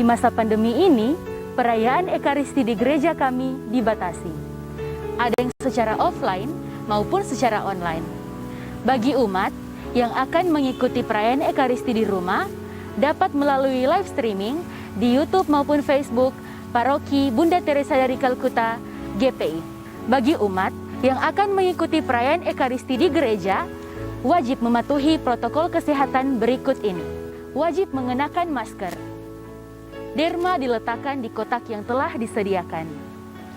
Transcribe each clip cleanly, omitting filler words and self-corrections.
Di masa pandemi ini, perayaan Ekaristi di gereja kami dibatasi. Ada yang secara offline maupun secara online. Bagi umat yang akan mengikuti perayaan Ekaristi di rumah, dapat melalui live streaming di YouTube maupun Facebook Paroki Bunda Teresa dari Kalkuta GPI. Bagi umat yang akan mengikuti perayaan Ekaristi di gereja, wajib mematuhi protokol kesehatan berikut ini. Wajib mengenakan masker. Derma diletakkan di kotak yang telah disediakan.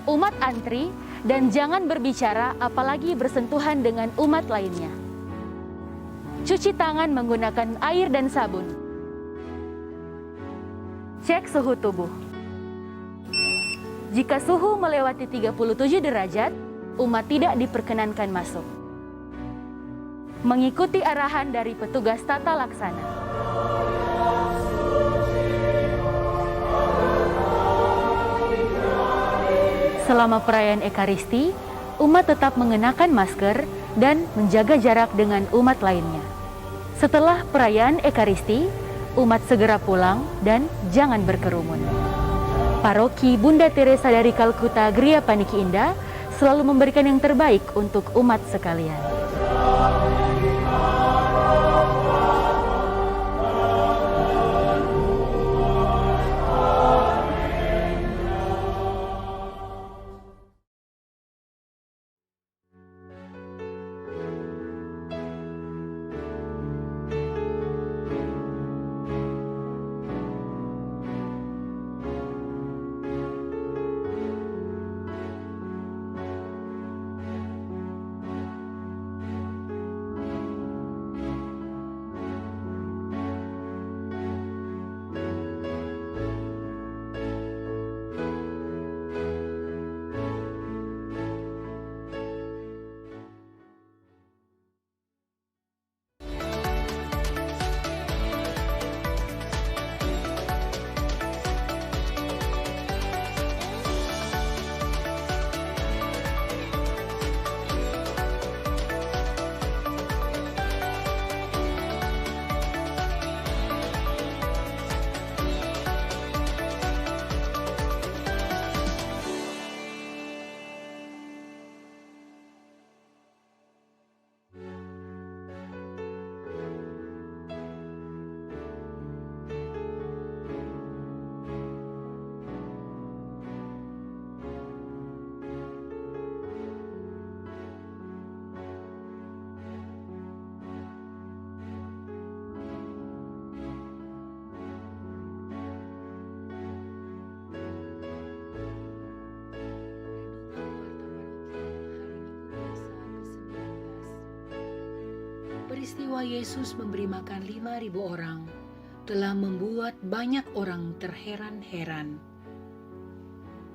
Umat antri dan jangan berbicara apalagi bersentuhan dengan umat lainnya. Cuci tangan menggunakan air dan sabun. Cek suhu tubuh. Jika suhu melewati 37 derajat, umat tidak diperkenankan masuk. Mengikuti arahan dari petugas tata laksana. Selama perayaan Ekaristi, umat tetap mengenakan masker dan menjaga jarak dengan umat lainnya. Setelah perayaan Ekaristi, umat segera pulang dan jangan berkerumun. Paroki Bunda Teresa dari Kalkuta Gria Paniki Indah selalu memberikan yang terbaik untuk umat sekalian. Peristiwa Yesus memberi makan 5.000 orang telah membuat banyak orang terheran-heran.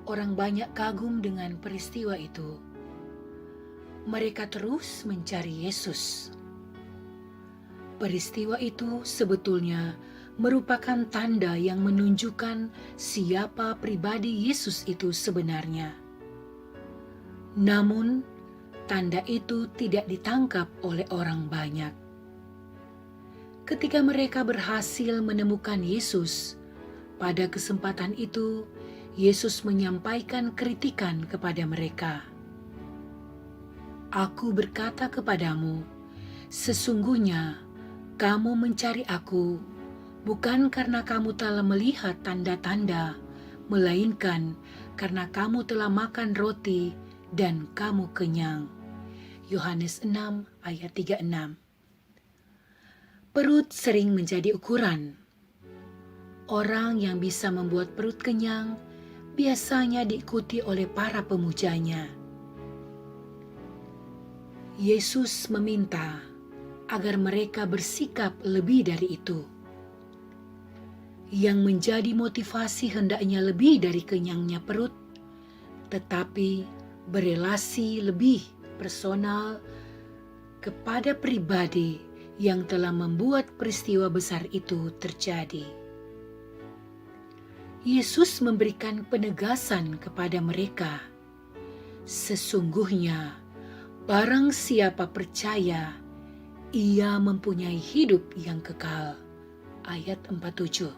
Orang banyak kagum dengan peristiwa itu. Mereka terus mencari Yesus. Peristiwa itu sebetulnya merupakan tanda yang menunjukkan siapa pribadi Yesus itu sebenarnya. Namun, tanda itu tidak ditangkap oleh orang banyak. Ketika mereka berhasil menemukan Yesus, pada kesempatan itu Yesus menyampaikan kritikan kepada mereka. Aku berkata kepadamu, sesungguhnya kamu mencari aku, bukan karena kamu telah melihat tanda-tanda, melainkan karena kamu telah makan roti dan kamu kenyang. Yohanes 6 ayat 36. Perut sering menjadi ukuran. Orang yang bisa membuat perut kenyang biasanya diikuti oleh para pemujanya. Yesus meminta agar mereka bersikap lebih dari itu. Yang menjadi motivasi hendaknya lebih dari kenyangnya perut, tetapi berelasi lebih personal kepada pribadi yang telah membuat peristiwa besar itu terjadi. Yesus memberikan penegasan kepada mereka, sesungguhnya barang siapa percaya, ia mempunyai hidup yang kekal. Ayat 47.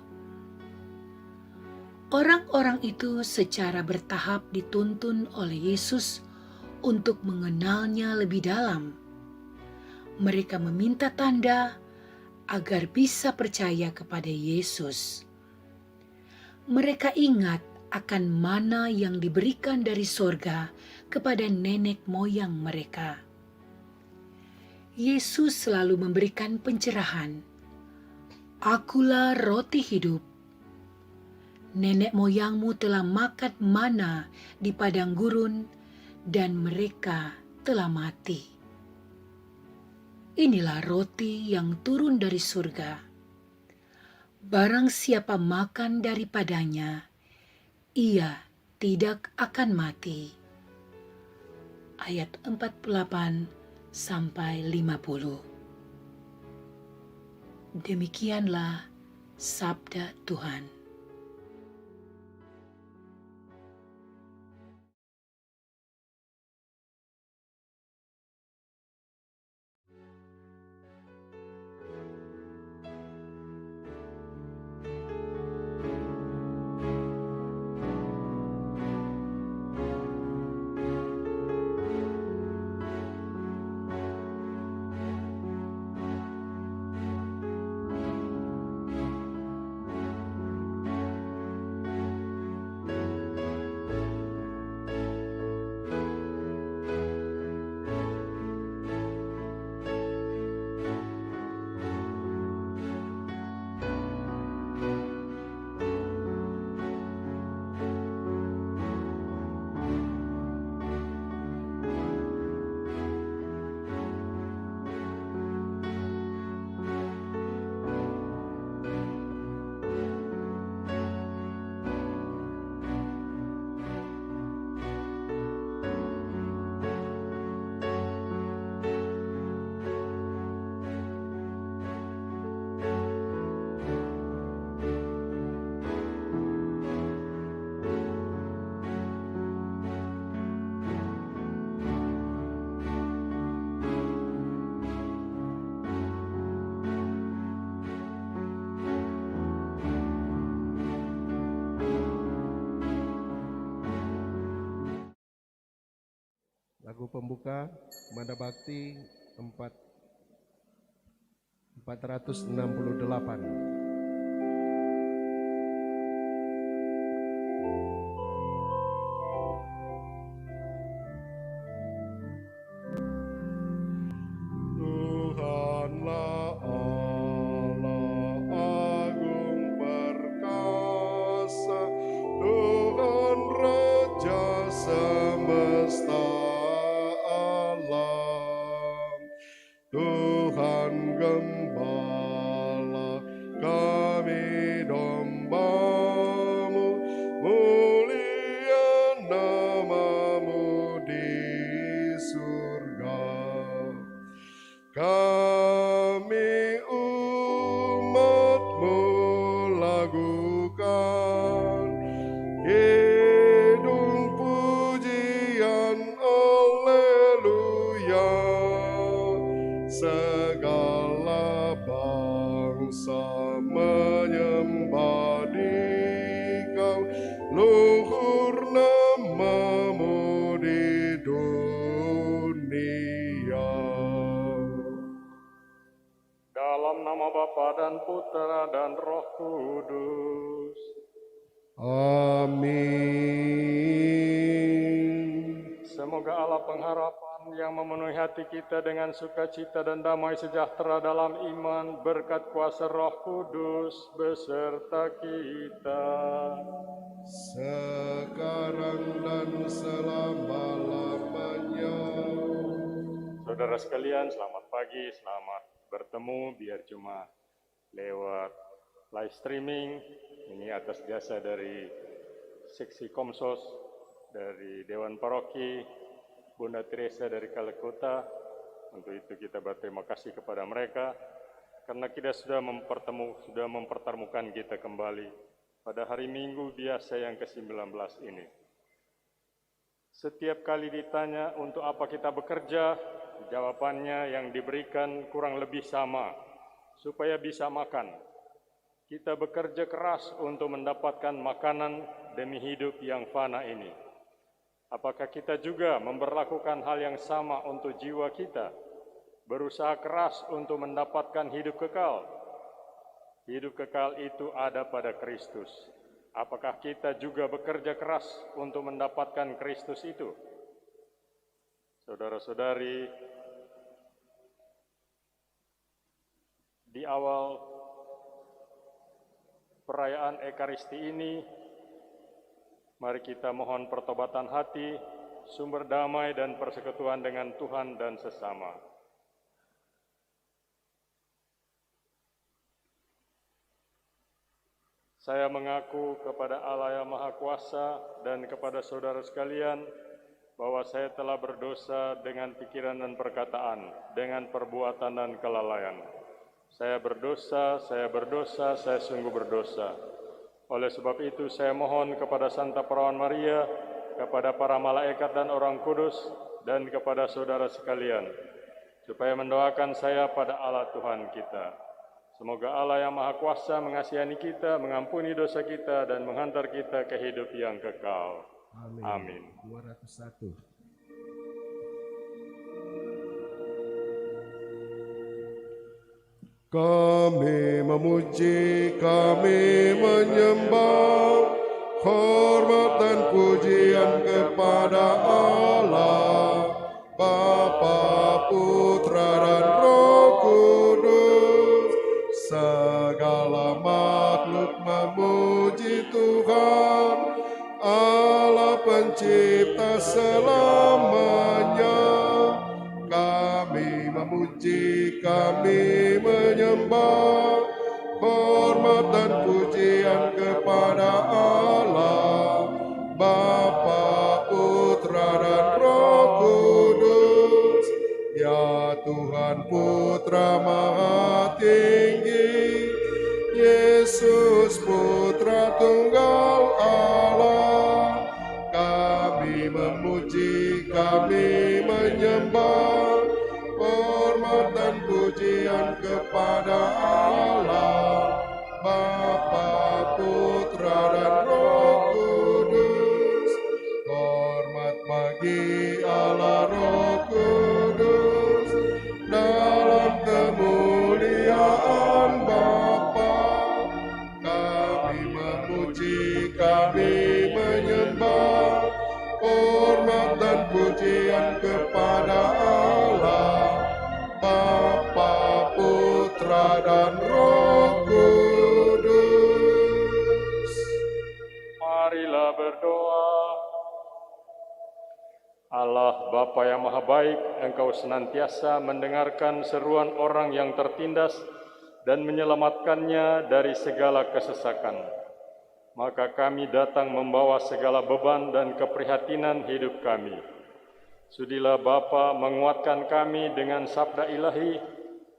Orang-orang itu secara bertahap dituntun oleh Yesus untuk mengenalnya lebih dalam. Mereka meminta tanda agar bisa percaya kepada Yesus. Mereka ingat akan mana yang diberikan dari sorga kepada nenek moyang mereka. Yesus selalu memberikan pencerahan. Akulah roti hidup. Nenek moyangmu telah makan mana di padang gurun dan mereka telah mati. Inilah roti yang turun dari surga. Barang siapa makan daripadanya, ia tidak akan mati. Ayat 48 sampai 50. Demikianlah sabda Tuhan. Lagu pembuka Manda Bakti 468. Tuhanlah Allah agung perkasa, Tuhan Raja semesta alam, Tuhan Gembala kami domba-Mu, mulia nama-Mu di surga. Kami umat-Mu lagukan hidung pujian Haleluya. Segala bangsa menyembah Dikau, luhur nama-Mu di dunia. Dalam nama Bapa dan Putra dan Roh Kudus. Amin. Semoga Allah pengharapan yang memenuhi hati kita dengan sukacita dan damai sejahtera dalam iman berkat kuasa Roh Kudus beserta kita. Sekarang dan selama-lamanya. Saudara sekalian, selamat pagi, selamat bertemu biar cuma lewat live streaming. Ini atas jasa dari Seksi Komsos, dari Dewan Paroki, Bunda Teresa dari Kalekuta. Untuk itu kita berterima kasih kepada mereka karena kita sudah mempertemukan kita kembali pada hari Minggu biasa yang ke-19 ini. Setiap kali ditanya untuk apa kita bekerja, jawabannya yang diberikan kurang lebih sama, supaya bisa makan. Kita bekerja keras untuk mendapatkan makanan demi hidup yang fana ini. Apakah kita juga memberlakukan hal yang sama untuk jiwa kita? Berusaha keras untuk mendapatkan hidup kekal. Hidup kekal itu ada pada Kristus. Apakah kita juga bekerja keras untuk mendapatkan Kristus itu? Saudara-saudari, di awal perayaan Ekaristi ini, mari kita mohon pertobatan hati, sumber damai dan persekutuan dengan Tuhan dan sesama. Saya mengaku kepada Allah yang Maha Kuasa dan kepada saudara sekalian bahwa saya telah berdosa dengan pikiran dan perkataan, dengan perbuatan dan kelalaian. Saya berdosa, saya sungguh berdosa. Oleh sebab itu saya mohon kepada Santa Perawan Maria, kepada para malaikat dan orang kudus, dan kepada saudara sekalian, supaya mendoakan saya pada Allah Tuhan kita. Semoga Allah yang Maha Kuasa mengasihani kita, mengampuni dosa kita, dan menghantar kita ke hidup yang kekal. Amin. 201. Kami memuji, kami menyembah, hormat dan pujian kepada Allah, Bapa, Putra, dan Roh Kudus. Segala makhluk memuji Tuhan, Allah pencipta selamanya. Kami memuji, kami menyembah, hormat dan pujian kepada Allah, Bapa, Putra, dan Roh Kudus. Ya Tuhan Putra Maha Tinggi, Yesus Putra Tunggal Allah, kami memuji, kami menyembah, hormat dan pujian kepada Allah, Bapa, Putra, dan Roh Kudus. Hormat bagi Allah Roh Kudus, dalam kemuliaan Bapa. Kami memuji, kami menyembah, hormat dan pujian kepada Allah, Bapa, Putra, dan Roh Kudus. Marilah berdoa. Allah Bapa yang Maha Baik, Engkau senantiasa mendengarkan seruan orang yang tertindas dan menyelamatkannya dari segala kesesakan. Maka kami datang membawa segala beban dan keprihatinan hidup kami. Sudilah Bapa menguatkan kami dengan sabda ilahi,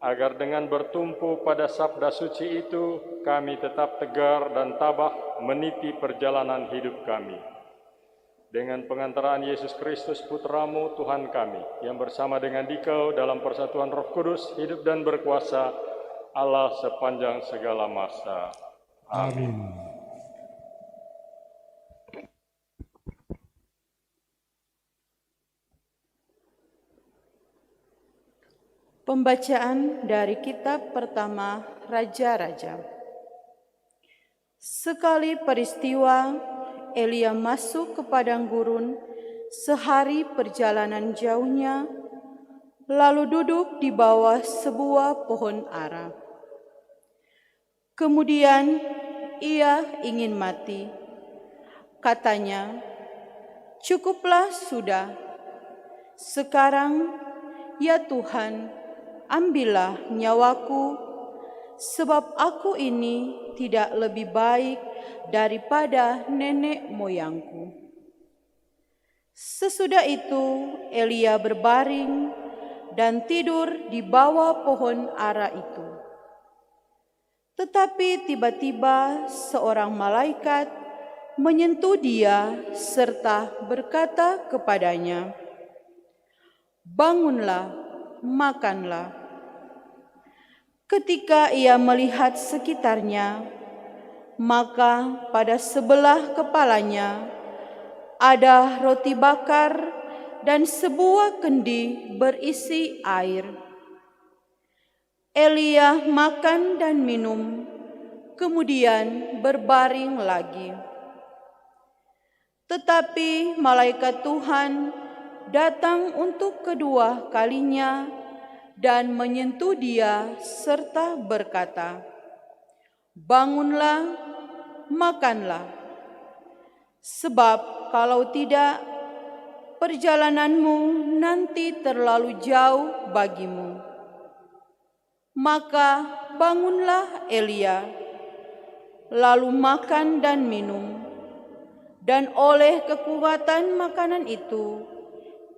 agar dengan bertumpu pada sabda suci itu, kami tetap tegar dan tabah meniti perjalanan hidup kami. Dengan pengantaraan Yesus Kristus Putramu Tuhan kami, yang bersama dengan Dikau dalam persatuan Roh Kudus, hidup dan berkuasa, Allah sepanjang segala masa. Amin. Pembacaan dari kitab pertama Raja-Raja. Sekali peristiwa, Elia masuk ke padang gurun sehari perjalanan jauhnya, lalu duduk di bawah sebuah pohon ara. Kemudian ia ingin mati. Katanya, "Cukuplah sudah. Sekarang, ya Tuhan, ambillah nyawaku, sebab aku ini tidak lebih baik daripada nenek moyangku." Sesudah itu, Elia berbaring dan tidur di bawah pohon ara itu. Tetapi tiba-tiba seorang malaikat menyentuh dia serta berkata kepadanya, "Bangunlah, makanlah." Ketika ia melihat sekitarnya, Maka pada sebelah kepalanya ada roti bakar dan sebuah kendi berisi air. Elia makan dan minum, kemudian berbaring lagi. Tetapi malaikat Tuhan datang untuk kedua kalinya dan menyentuh dia serta berkata, "Bangunlah, makanlah, sebab kalau tidak, perjalananmu nanti terlalu jauh bagimu." Maka bangunlah Elia, lalu makan dan minum, dan oleh kekuatan makanan itu,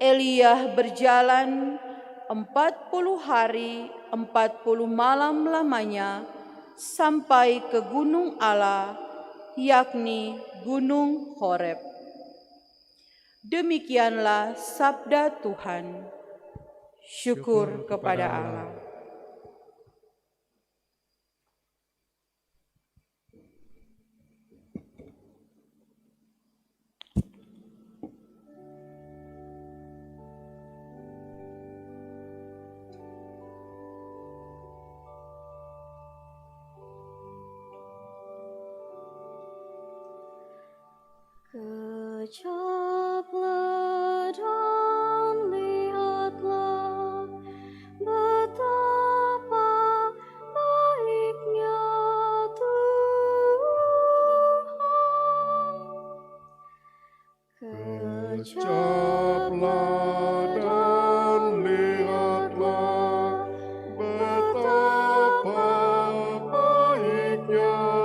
Elia berjalan 40 hari 40 malam lamanya sampai ke gunung Allah, yakni Gunung Horeb. Demikianlah sabda Tuhan. Syukur kepada Allah. Kejaplah dan lihatlah betapa baiknya Tuhan. Kejaplah dan lihatlah betapa baiknya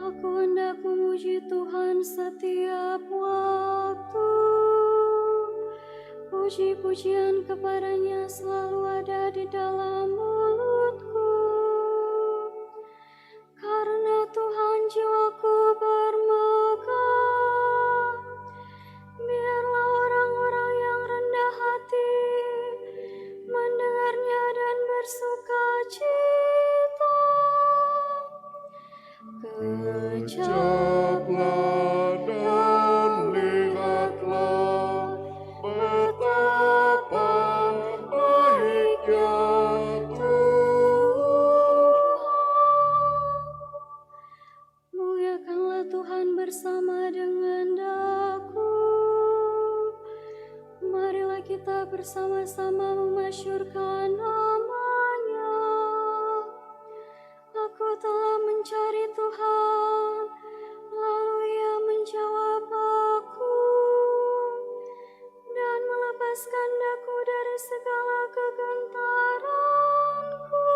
Aku hendak memuji Tuhan setiap waktu. Puji-pujian kepadanya selalu ada di dalam mulutku. Karena Tuhan jiwaku bermegah. Biarlah orang-orang yang rendah hati mendengarnya dan bersuka cita. Kejaplah dan lihatlah betapa baiknya Tuhan. Muliakanlah Tuhan bersama dengan daku. Marilah kita bersama-sama memasyurkan nama-Nya. Aku telah mencari Tuhan, lalu Ia menjawab aku dan melepaskan daku dari segala kegentaranku.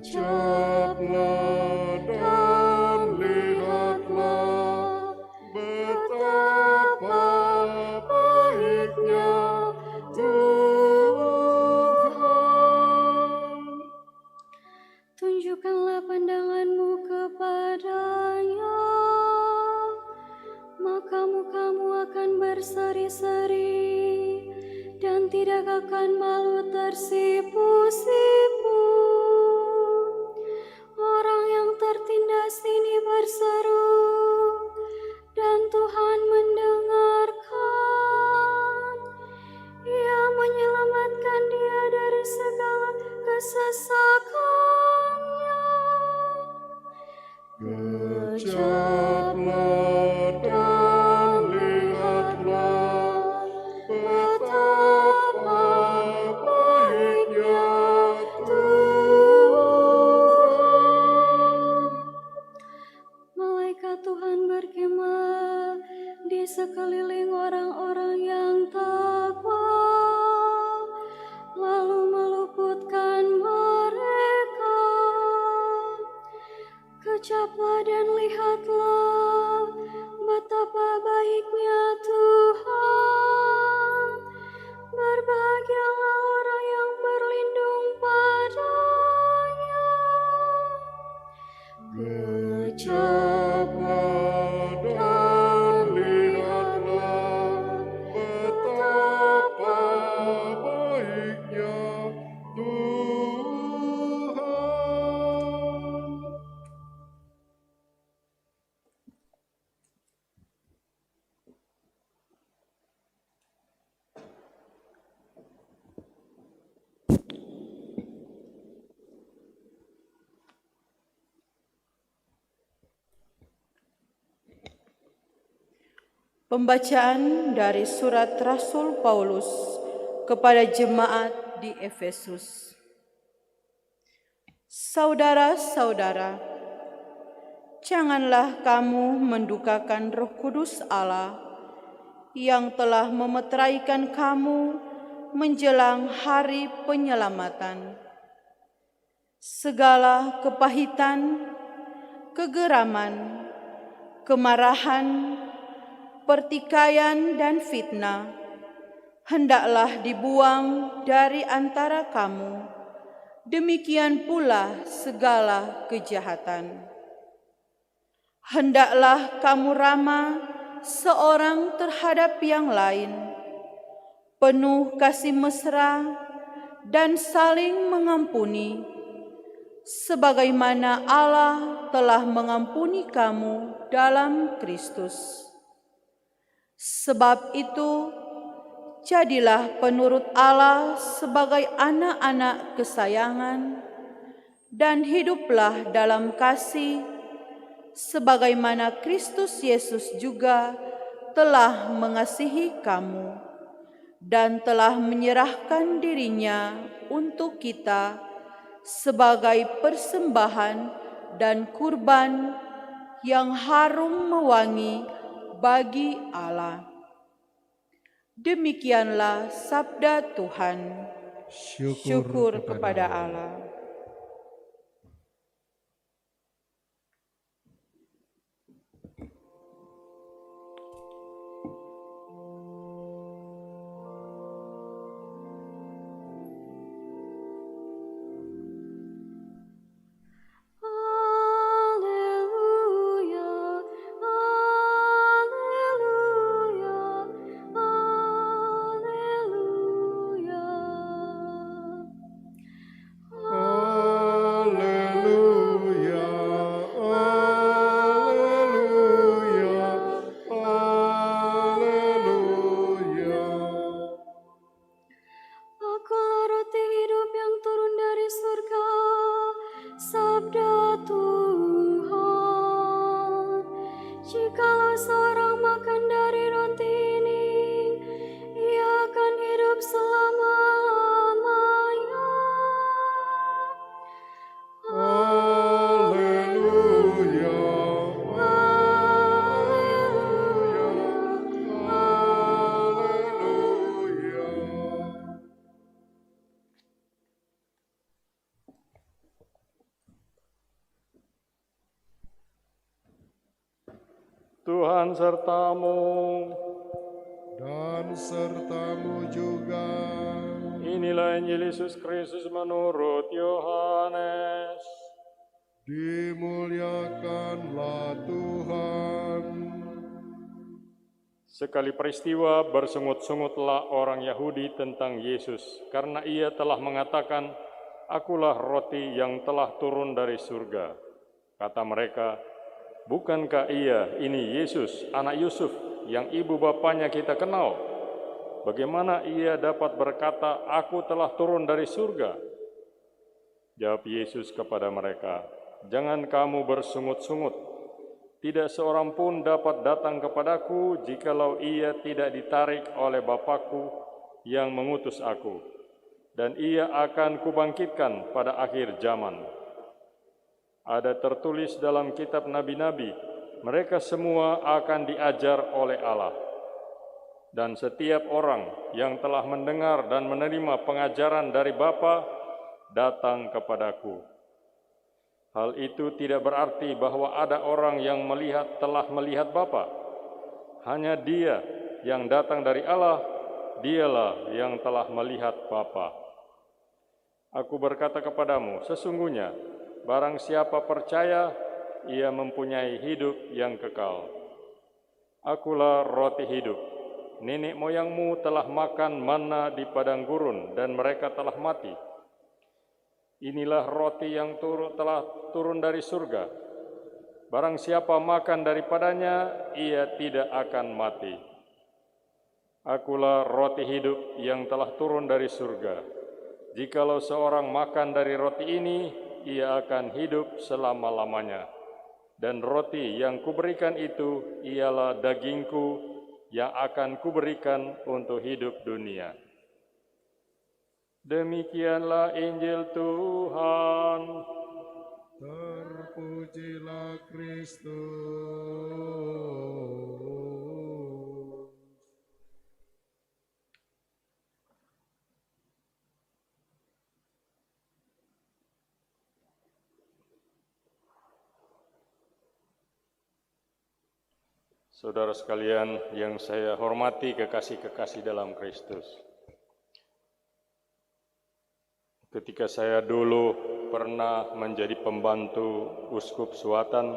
Kejaplah dan lihatlah betapa baiknya Tuhan. Tunjukkanlah pandanganmu kepadanya, maka mukamu akan berseri-seri dan tidak akan malu tersipu-sipu. Orang yang tertindas ini berseru, dan Tuhan mendengarkan. Ia menyelamatkan dia dari segala kesesakannya. Kejaplah dan lihatlah betapa baiknya Tuhan. Pembacaan dari surat Rasul Paulus kepada jemaat di Efesus. Saudara-saudara, janganlah kamu mendukakan Roh Kudus Allah yang telah memeteraikan kamu menjelang hari penyelamatan. Segala kepahitan, kegeraman, kemarahan, pertikaian dan fitnah hendaklah dibuang dari antara kamu. Demikian pula segala kejahatan. Hendaklah kamu ramah seorang terhadap yang lain, penuh kasih mesra dan saling mengampuni, sebagaimana Allah telah mengampuni kamu dalam Kristus. Sebab itu, jadilah penurut Allah sebagai anak-anak kesayangan dan hiduplah dalam kasih, sebagaimana Kristus Yesus juga telah mengasihi kamu dan telah menyerahkan dirinya untuk kita sebagai persembahan dan kurban yang harum mewangi bagi Allah. Demikianlah sabda Tuhan. Syukur kepada Allah. Akulah roti hidup yang turun dari surga, sabda Tuhan. Jikalau seorang makan dari roti ini, ia akan hidup selama-lamanya. Haleluya. Tuhan sertamu. Dan sertamu juga. Inilah Injil Yesus Kristus menurut Yohanes. Dimuliakanlah Tuhan. Sekali peristiwa bersungut-sungutlah orang Yahudi tentang Yesus, karena ia telah mengatakan, "Akulah roti yang telah turun dari surga." Kata mereka, "Bukankah ini Yesus, anak Yusuf, yang ibu bapanya kita kenal? Bagaimana ia dapat berkata, 'Aku telah turun dari surga'?" Jawab Yesus kepada mereka, "Jangan kamu bersungut-sungut. Tidak seorang pun dapat datang kepadaku jikalau ia tidak ditarik oleh Bapa-Ku yang mengutus aku, dan ia akan kubangkitkan pada akhir zaman. Ada tertulis dalam kitab nabi-nabi, mereka semua akan diajar oleh Allah. Dan setiap orang yang telah mendengar dan menerima pengajaran dari Bapa datang kepadaku. Hal itu tidak berarti bahwa ada orang yang telah melihat Bapa. Hanya Dia yang datang dari Allah, Dialah yang telah melihat Bapa. Aku berkata kepadamu, sesungguhnya barang siapa percaya, ia mempunyai hidup yang kekal. Akulah roti hidup. Nenek moyangmu telah makan manna di padang gurun dan mereka telah mati. Inilah roti yang telah turun dari surga. Barang siapa makan daripadanya, ia tidak akan mati. Akulah roti hidup yang telah turun dari surga. Jikalau seorang makan dari roti ini, ia akan hidup selama-lamanya. Dan roti yang kuberikan itu ialah dagingku yang akan kuberikan untuk hidup dunia. Demikianlah Injil Tuhan. Terpujilah Kristus. Saudara sekalian yang saya hormati, kekasih-kekasih dalam Kristus. Ketika saya dulu pernah menjadi pembantu Uskup Suwatan,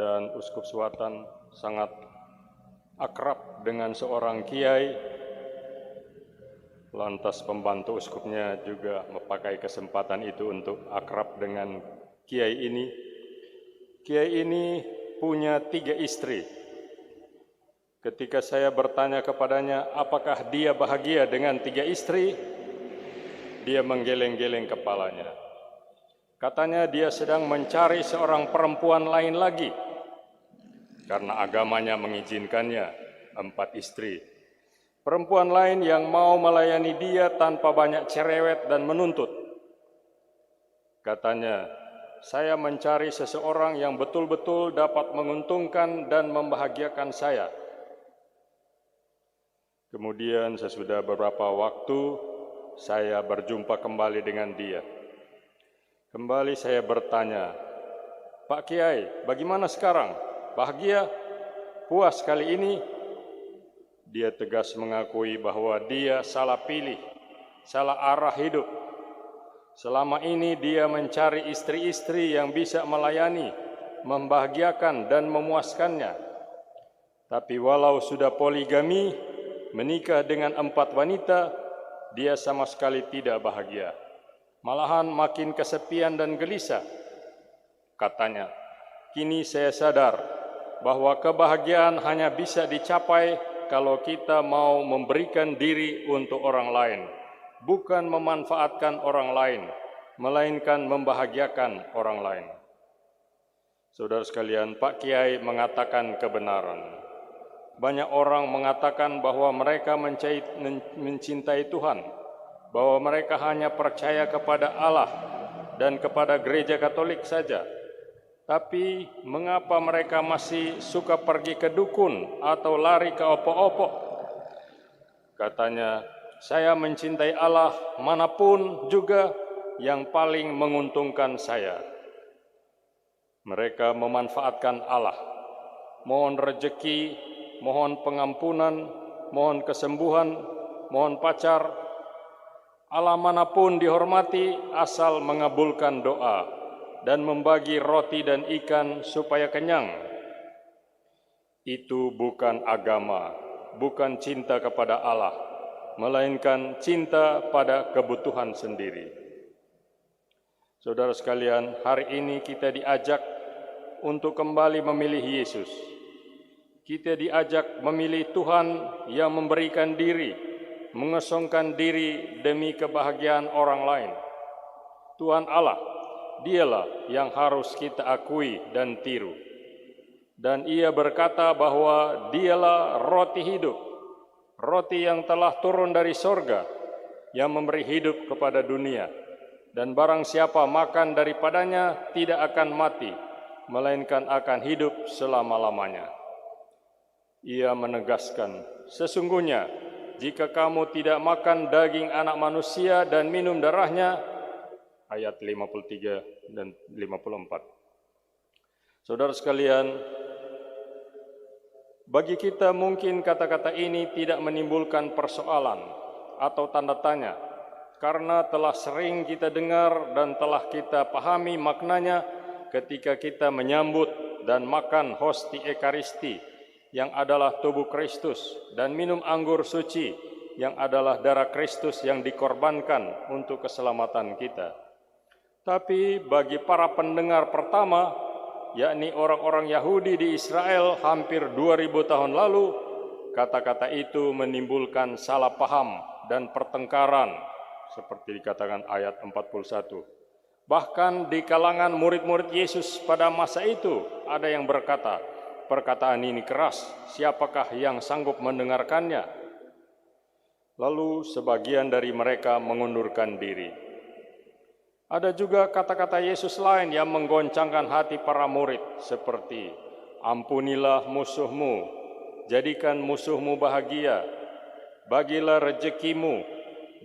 dan Uskup Suwatan sangat akrab dengan seorang kiai, lantas pembantu uskupnya juga memakai kesempatan itu untuk akrab dengan kiai ini. Kiai ini punya 3 istri. Ketika saya bertanya kepadanya, apakah dia bahagia dengan 3 istri? Dia menggeleng-geleng kepalanya. Katanya dia sedang mencari seorang perempuan lain lagi, karena agamanya mengizinkannya 4 istri. Perempuan lain yang mau melayani dia tanpa banyak cerewet dan menuntut. Katanya, saya mencari seseorang yang betul-betul dapat menguntungkan dan membahagiakan saya. Kemudian sesudah beberapa waktu, saya berjumpa kembali dengan dia. Kembali saya bertanya, Pak Kiai, bagaimana sekarang? Bahagia? Puas kali ini? Dia tegas mengakui bahwa dia salah pilih, salah arah hidup. Selama ini dia mencari istri-istri yang bisa melayani, membahagiakan dan memuaskannya. Tapi walau sudah poligami, menikah dengan 4 wanita, dia sama sekali tidak bahagia. Malahan makin kesepian dan gelisah. Katanya, kini saya sadar bahwa kebahagiaan hanya bisa dicapai kalau kita mau memberikan diri untuk orang lain, bukan memanfaatkan orang lain, melainkan membahagiakan orang lain. Saudara sekalian, Pak Kiai mengatakan kebenaran. Banyak orang mengatakan bahwa mereka mencintai Tuhan, bahwa mereka hanya percaya kepada Allah dan kepada gereja Katolik saja. Tapi mengapa mereka masih suka pergi ke dukun atau lari ke opo-opo? Katanya, saya mencintai Allah manapun juga yang paling menguntungkan saya. Mereka memanfaatkan Allah, mohon rejeki, mohon pengampunan, mohon kesembuhan, mohon pacar. Allah manapun dihormati asal mengabulkan doa dan membagi roti dan ikan supaya kenyang. Itu bukan agama, bukan cinta kepada Allah, melainkan cinta pada kebutuhan sendiri. Saudara sekalian, hari ini kita diajak untuk kembali memilih Yesus. Kita diajak memilih Tuhan yang memberikan diri, mengosongkan diri demi kebahagiaan orang lain. Tuhan Allah, dialah yang harus kita akui dan tiru. Dan ia berkata bahwa dialah roti hidup, roti yang telah turun dari sorga, yang memberi hidup kepada dunia. Dan barang siapa makan daripadanya tidak akan mati, melainkan akan hidup selama-lamanya. Ia menegaskan, sesungguhnya jika kamu tidak makan daging anak manusia dan minum darahnya, ayat 53 dan 54. Saudara sekalian, bagi kita mungkin kata-kata ini tidak menimbulkan persoalan atau tanda tanya, karena telah sering kita dengar dan telah kita pahami maknanya ketika kita menyambut dan makan hosti Ekaristi, yang adalah tubuh Kristus, dan minum anggur suci, yang adalah darah Kristus yang dikorbankan untuk keselamatan kita. Tapi bagi para pendengar pertama, yakni orang-orang Yahudi di Israel hampir 2000 tahun lalu, kata-kata itu menimbulkan salah paham dan pertengkaran, seperti dikatakan ayat 41. Bahkan di kalangan murid-murid Yesus pada masa itu, ada yang berkata, perkataan ini keras, siapakah yang sanggup mendengarkannya? Lalu sebagian dari mereka mengundurkan diri. Ada juga kata-kata Yesus lain yang menggoncangkan hati para murid, seperti, ampunilah musuhmu, jadikan musuhmu bahagia, bagilah rezekimu,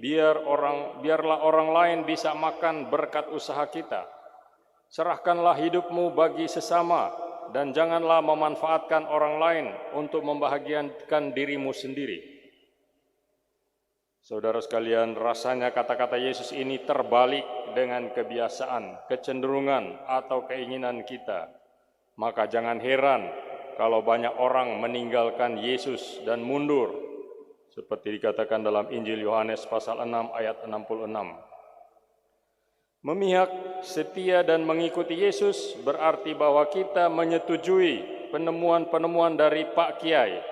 biarlah orang lain bisa makan berkat usaha kita. Serahkanlah hidupmu bagi sesama, dan janganlah memanfaatkan orang lain untuk membahagiakan dirimu sendiri. Saudara sekalian, rasanya kata-kata Yesus ini terbalik dengan kebiasaan, kecenderungan, atau keinginan kita. Maka jangan heran kalau banyak orang meninggalkan Yesus dan mundur, seperti dikatakan dalam Injil Yohanes pasal 6 ayat 66. Memihak, setia, dan mengikuti Yesus berarti bahwa kita menyetujui penemuan-penemuan dari Pak Kiai.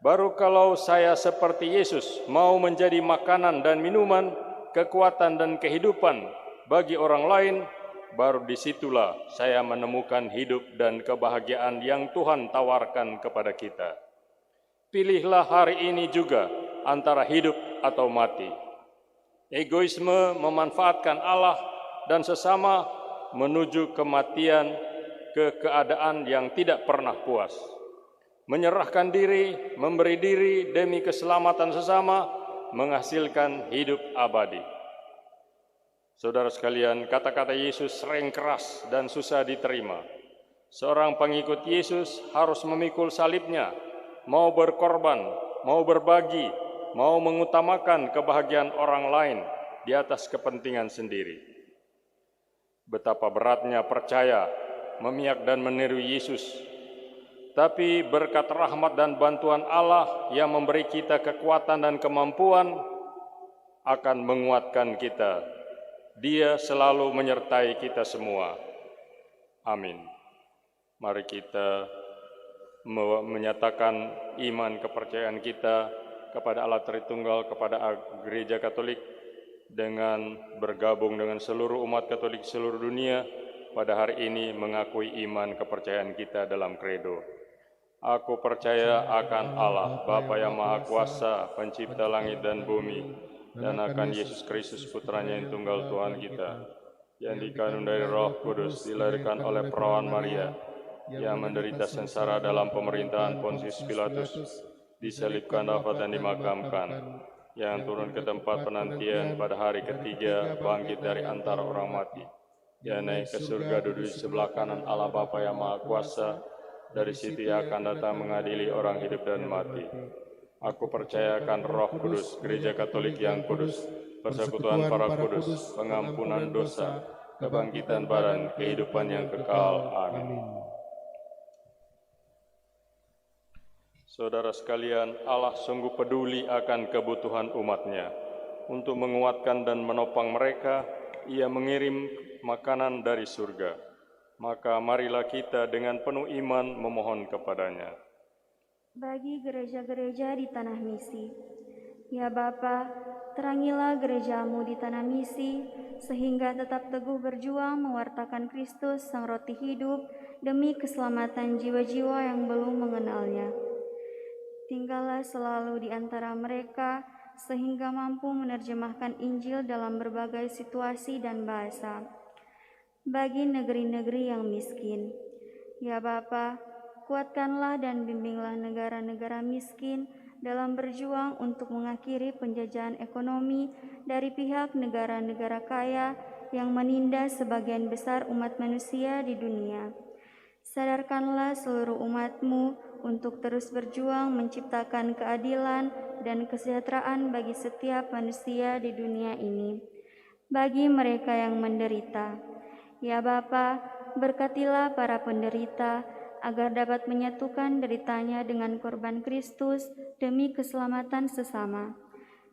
Baru kalau saya seperti Yesus, mau menjadi makanan dan minuman, kekuatan dan kehidupan bagi orang lain, baru disitulah saya menemukan hidup dan kebahagiaan yang Tuhan tawarkan kepada kita. Pilihlah hari ini juga antara hidup atau mati. Egoisme memanfaatkan Allah dan sesama menuju kematian, ke keadaan yang tidak pernah puas. Menyerahkan diri, memberi diri demi keselamatan sesama, menghasilkan hidup abadi. Saudara sekalian, kata-kata Yesus sering keras dan susah diterima. Seorang pengikut Yesus harus memikul salibnya, mau berkorban, mau berbagi, mau mengutamakan kebahagiaan orang lain di atas kepentingan sendiri. Betapa beratnya percaya, memihak dan meniru Yesus. Tapi berkat rahmat dan bantuan Allah yang memberi kita kekuatan dan kemampuan akan menguatkan kita. Dia selalu menyertai kita semua. Amin. Mari kita menyatakan iman kepercayaan kita kepada Allah Tritunggal, kepada Gereja Katolik, dengan bergabung dengan seluruh umat Katolik seluruh dunia pada hari ini mengakui iman kepercayaan kita dalam kredo. Aku percaya akan Allah, Bapa yang Maha Kuasa, pencipta langit dan bumi, dan akan Yesus Kristus Putranya yang tunggal Tuhan kita, yang dikandung dari Roh Kudus, dilahirkan oleh perawan Maria, yang menderita sengsara dalam pemerintahan Pontius Pilatus, disalibkan, wafat dan dimakamkan, yang turun ke tempat penantian pada hari ketiga, bangkit dari antara orang mati, yang naik ke surga, duduk di sebelah kanan Allah Bapa yang Maha Kuasa. Dari situ ia akan datang mengadili orang hidup dan mati. Aku percayakan Roh Kudus, Gereja Katolik yang kudus, persekutuan para kudus, pengampunan dosa, kebangkitan badan, kehidupan yang kekal. Amin. Saudara sekalian, Allah sungguh peduli akan kebutuhan umatnya. Untuk menguatkan dan menopang mereka, Ia mengirim makanan dari surga. Maka marilah kita dengan penuh iman memohon kepadanya. Bagi gereja-gereja di tanah misi, ya Bapa, terangilah gerejamu di tanah misi, sehingga tetap teguh berjuang mewartakan Kristus, Sang Roti Hidup, demi keselamatan jiwa-jiwa yang belum mengenalnya. Tinggallah selalu di antara mereka, sehingga mampu menerjemahkan Injil dalam berbagai situasi dan bahasa. Bagi negeri-negeri yang miskin, ya Bapa, kuatkanlah dan bimbinglah negara-negara miskin dalam berjuang untuk mengakhiri penjajahan ekonomi dari pihak negara-negara kaya yang menindas sebagian besar umat manusia di dunia. Sadarkanlah seluruh umat-Mu untuk terus berjuang menciptakan keadilan dan kesejahteraan bagi setiap manusia di dunia ini. Bagi mereka yang menderita, ya Bapa, berkatilah para penderita agar dapat menyatukan deritanya dengan korban Kristus demi keselamatan sesama.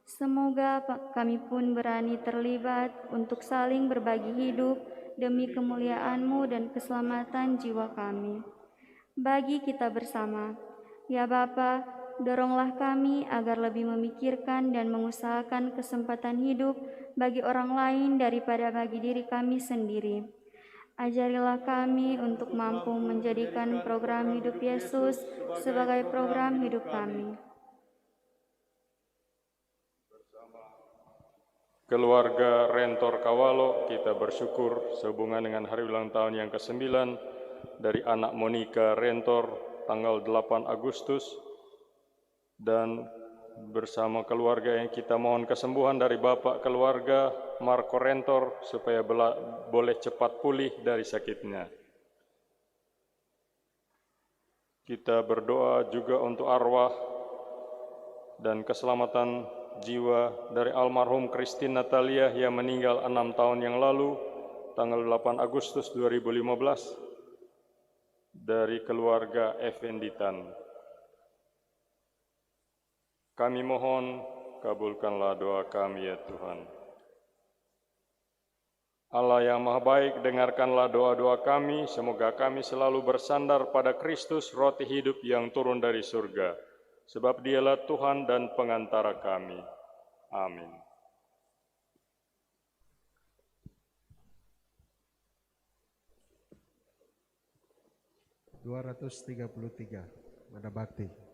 Semoga kami pun berani terlibat untuk saling berbagi hidup demi kemuliaan-Mu dan keselamatan jiwa kami. Bagi kita bersama, ya Bapa, doronglah kami agar lebih memikirkan dan mengusahakan kesempatan hidup bagi orang lain daripada bagi diri kami sendiri, Ajarilah kami untuk mampu menjadikan program hidup Yesus sebagai program hidup kami. Keluarga Rentor Kawalo, kita bersyukur sehubungan dengan hari ulang tahun yang ke-9 dari anak Monica Rentor tanggal 8 Agustus, dan bersama keluarga yang kita mohon kesembuhan dari Bapak keluarga Marco Rentor supaya boleh cepat pulih dari sakitnya. Kita berdoa juga untuk arwah dan keselamatan jiwa dari almarhum Christine Natalia yang meninggal 6 tahun yang lalu, tanggal 8 Agustus 2015, dari keluarga Effenditan. Kami mohon, kabulkanlah doa kami ya Tuhan. Allah yang Maha Baik, dengarkanlah doa-doa kami, semoga kami selalu bersandar pada Kristus, roti hidup yang turun dari surga, sebab Dialah Tuhan dan pengantara kami. Amin. (233) Nada Bakti.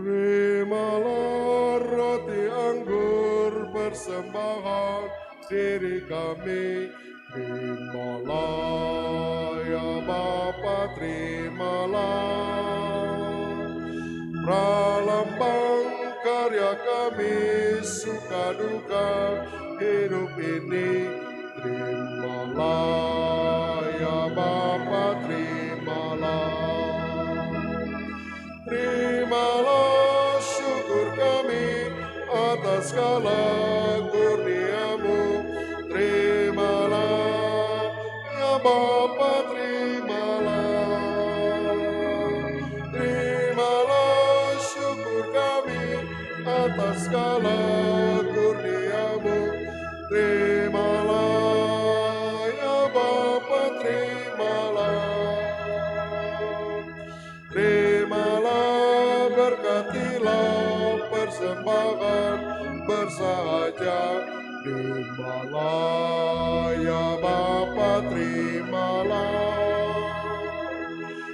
Terimalah roti anggur persembahan diri kami, terimalah ya Bapa, terimalah pralambang karya kami, suka duka hidup ini, terimalah ya Bapa, terimalah. Terimalah syukur kami atas segala kurnia-Mu. Terimalah ya Bapa, terimalah. Terimalah syukur kami atas segala kurnia-Mu. Terimalah ya Bapa, terimalah. Terimalah, berkatilah persembahan bersahaja. Terimalah ya Bapa, terimalah.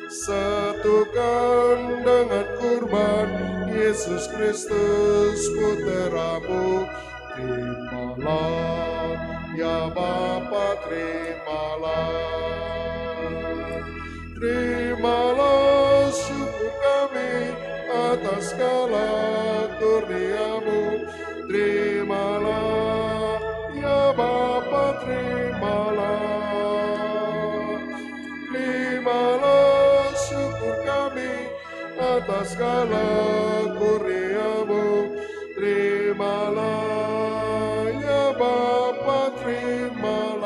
Satukan dengan kurban Yesus Kristus Putra-Mu. Terimalah ya Bapa, terimalah. Terimalah syukur kami atas segala kurnia-Mu. Terimalah ya Bapa, terimalah. Terimalah syukur kami atas segala kurnia-Mu. Terimalah ya Bapa, terimalah.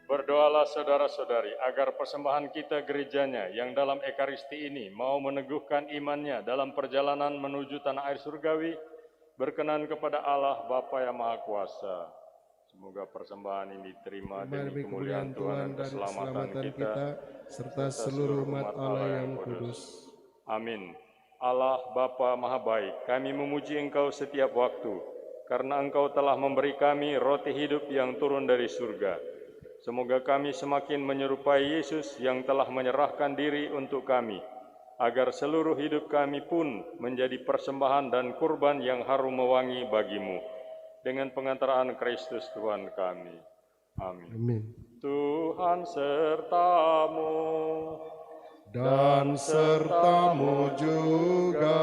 Berdoalah saudara-saudari agar persembahan kita gerejanya yang dalam Ekaristi ini mau meneguhkan imannya dalam perjalanan menuju tanah air surgawi, berkenan kepada Allah Bapa yang Maha Kuasa. Semoga persembahan ini diterima demi kemuliaan Tuhan dan keselamatan kita, serta seluruh umat Allah yang kudus. Amin. Allah Bapa Maha Baik, kami memuji Engkau setiap waktu, karena Engkau telah memberi kami roti hidup yang turun dari surga. Semoga kami semakin menyerupai Yesus yang telah menyerahkan diri untuk kami, agar seluruh hidup kami pun menjadi persembahan dan kurban yang harum mewangi bagi-Mu. Dengan pengantaraan Kristus Tuhan kami. Amin. Amin. Tuhan serta-Mu. Dan serta-Mu juga.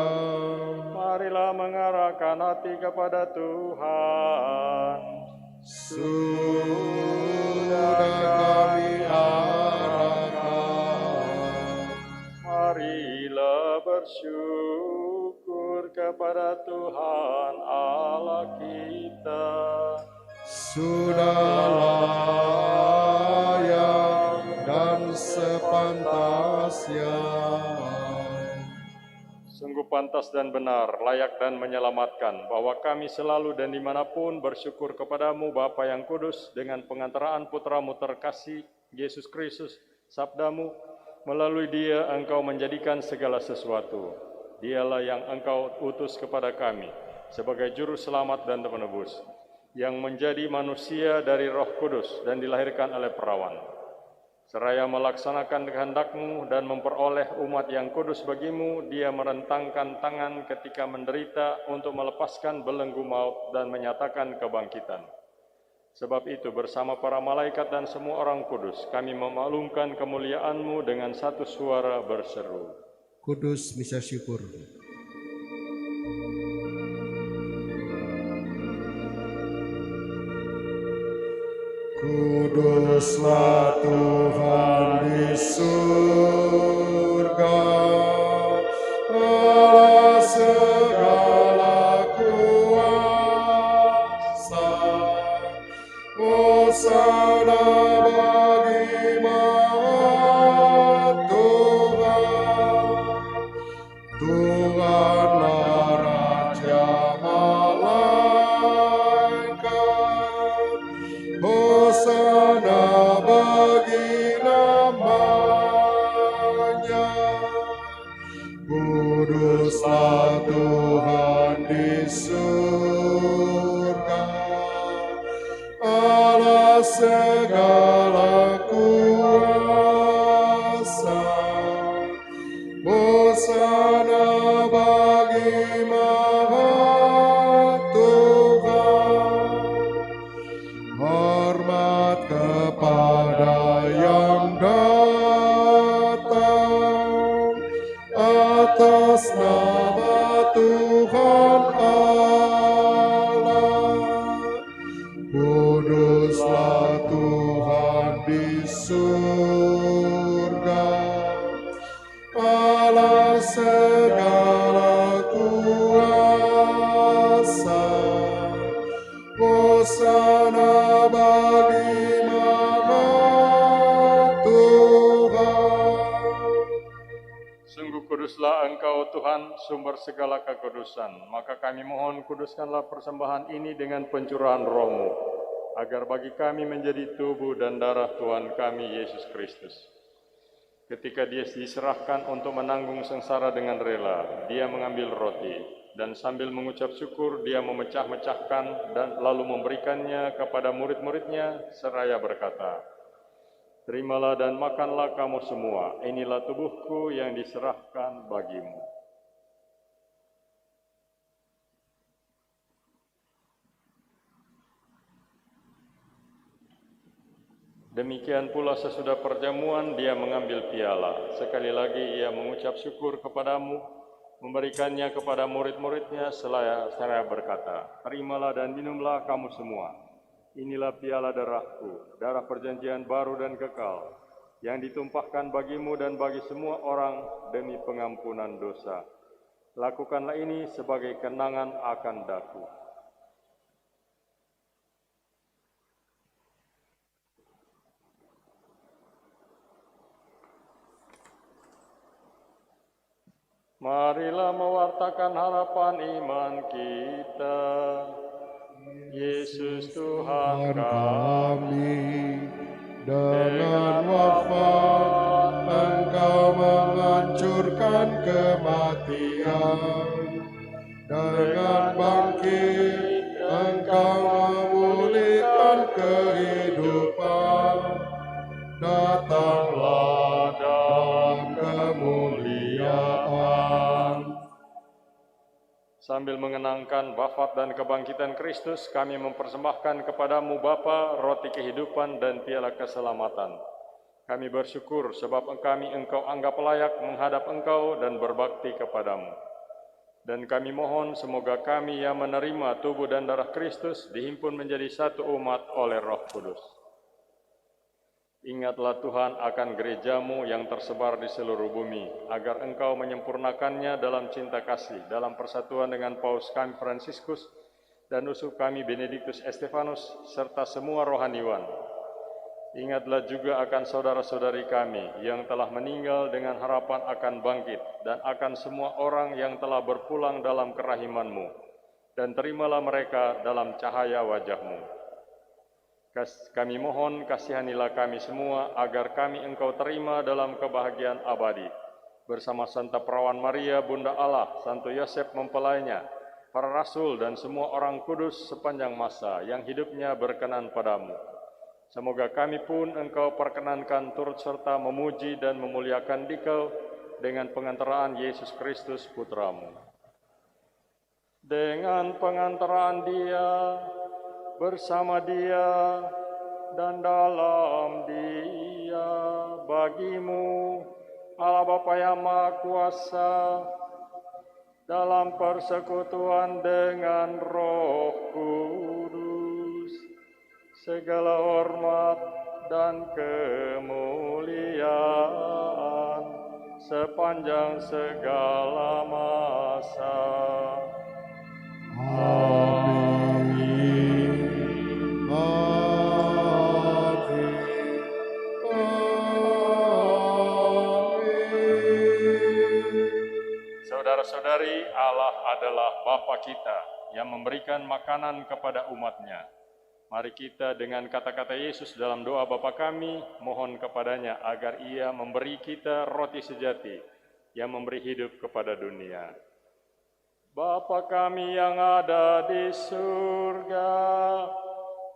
Marilah mengarahkan hati kepada Tuhan. Sudah kami arahkan. Marilah bersyukur kepada Tuhan Allah kita. Sudah layak dan sepantasnya. Sungguh pantas dan benar, layak dan menyelamatkan, bahwa kami selalu dan dimanapun bersyukur kepadamu Bapa yang kudus, dengan pengantaraan Putra-Mu terkasih, Yesus Kristus, sabdamu, melalui dia engkau menjadikan segala sesuatu. Dialah yang engkau utus kepada kami sebagai juru selamat dan penebus, yang menjadi manusia dari Roh Kudus dan dilahirkan oleh perawan. Seraya melaksanakan kehendak-Mu dan memperoleh umat yang kudus bagimu, dia merentangkan tangan ketika menderita untuk melepaskan belenggu maut dan menyatakan kebangkitan. Sebab itu bersama para malaikat dan semua orang kudus, kami memaklumkan kemuliaan-Mu dengan satu suara berseru. Kudus misa syukur. Kuduslah Tuhan di surga, Allah segala kuasa. Hosana bagi Maha Tuhan, Tuhanlah Raja malaikat. Hosana bagi namanya. Kuduslah Tuhan di surga, Allah segala kuasa. Hosana bagi Maha Tuhan. Hormat kepada yang datang atas nama Tuhan Allah. Kuduslah Tuhan di surga, Allah segala kuasa. Hosana bagi Maha Tuhan. Sungguh kuduslah Engkau Tuhan, sumber segala kekudusan. Maka kami mohon, kuduskanlah persembahan ini dengan pencurahan Roh-Mu, agar bagi kami menjadi tubuh dan darah Tuhan kami Yesus Kristus. Ketika dia diserahkan untuk menanggung sengsara dengan rela, dia mengambil roti, dan sambil mengucap syukur, dia memecah-mecahkan dan lalu memberikannya kepada murid-muridnya, seraya berkata, "Terimalah dan makanlah kamu semua, inilah tubuhku yang diserahkan bagimu." Demikian pula sesudah perjamuan, dia mengambil piala. Sekali lagi ia mengucap syukur kepadamu, memberikannya kepada murid-muridnya, seraya berkata, "Terimalah dan minumlah kamu semua. Inilah piala darahku, darah perjanjian baru dan kekal, yang ditumpahkan bagimu dan bagi semua orang demi pengampunan dosa. Lakukanlah ini sebagai kenangan akan daku." Marilah mewartakan harapan iman kita. Yesus Tuhan kami, dengan wafat Engkau menghancurkan kematian, dengan bangkit Engkau memulihkan kehidupan. Datanglah dalam kemuliaan. Sambil mengenangkan wafat dan kebangkitan Kristus, kami mempersembahkan kepadamu Bapa roti kehidupan dan piala keselamatan. Kami bersyukur sebab Engkau anggap layak menghadap Engkau dan berbakti kepadamu. Dan kami mohon semoga kami yang menerima tubuh dan darah Kristus dihimpun menjadi satu umat oleh Roh Kudus. Ingatlah Tuhan akan gerejamu yang tersebar di seluruh bumi, agar Engkau menyempurnakannya dalam cinta kasih, dalam persatuan dengan Paus kami Fransiskus dan uskup kami Benediktus Estefanus, serta semua rohaniwan. Ingatlah juga akan saudara-saudari kami yang telah meninggal dengan harapan akan bangkit, dan akan semua orang yang telah berpulang dalam kerahiman-Mu, dan terimalah mereka dalam cahaya wajah-Mu. Kami mohon kasihanilah kami semua agar kami Engkau terima dalam kebahagiaan abadi. Bersama Santa Perawan Maria, Bunda Allah, Santo Yosef mempelainya, para rasul dan semua orang kudus sepanjang masa yang hidupnya berkenan padamu. Semoga kami pun Engkau perkenankan turut serta memuji dan memuliakan Dikau dengan pengantaraan Yesus Kristus Putramu. Dengan pengantaraan Dia, bersama Dia, dan dalam Dia, bagimu, Allah Bapa yang Maha Kuasa, dalam persekutuan dengan Roh Kudus, segala hormat dan kemuliaan sepanjang segala masa. Amin. Amin. Saudara-saudari, Allah adalah Bapa kita yang memberikan makanan kepada umat-Nya. Mari kita dengan kata-kata Yesus dalam doa Bapa kami, mohon kepadanya agar Ia memberi kita roti sejati yang memberi hidup kepada dunia. Bapa kami yang ada di surga,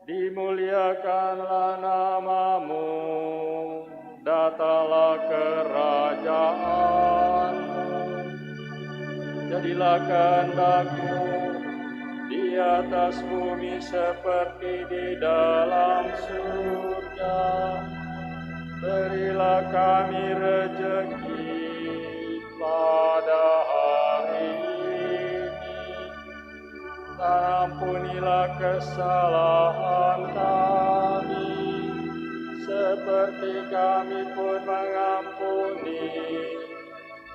dimuliakanlah nama-Mu, datanglah kerajaan-Mu, jadilah kehendak-Mu di atas bumi seperti di dalam surga. Berilah kami rezeki pada hari ini, dan ampunilah kesalahan kami, seperti kami pun mengampuni